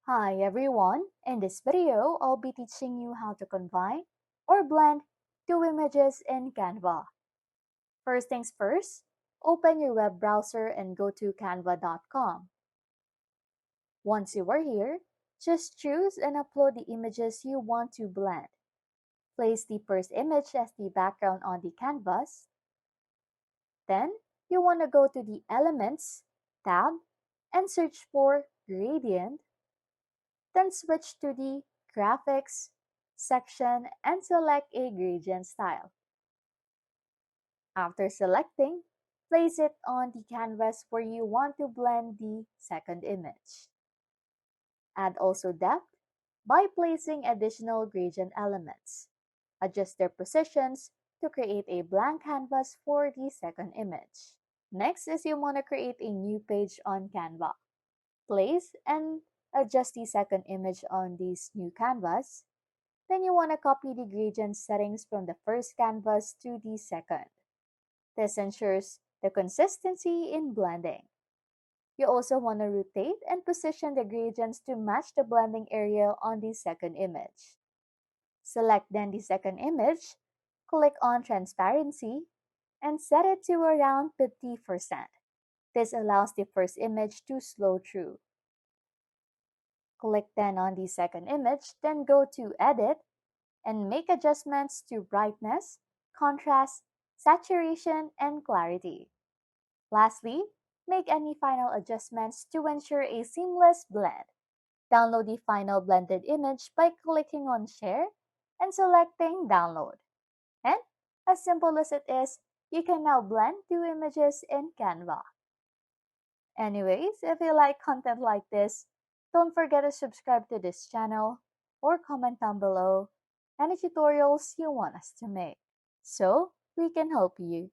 Hi everyone, in this video I'll be teaching you how to combine or blend two images in Canva. First things first, open your web browser and go to canva.com. Once you are here, just choose and upload the images you want to blend. Place the first image as the background on the canvas. Then you want to go to the Elements tab and search for Gradient. Then switch to the Graphics section and select a gradient style. After selecting, place it on the canvas where you want to blend the second image. Add also depth by placing additional gradient elements. Adjust their positions to create a blank canvas for the second image. Next is you want to create a new page on Canva. Place and adjust the second image on this new canvas. Then you want to copy the gradient settings from the first canvas to the second. This ensures the consistency in blending. You also want to rotate and position the gradients to match the blending area on the second image. Select then the second image, click on Transparency, and set it to around 50%. This allows the first image to slow through. Click then on the second image, then go to Edit and make adjustments to brightness, contrast, saturation, and clarity. Lastly, make any final adjustments to ensure a seamless blend. Download the final blended image by clicking on Share and selecting Download. And as simple as it is, you can now blend two images in Canva. Anyways, if you like content like this, don't forget to subscribe to this channel or comment down below any tutorials you want us to make so we can help you.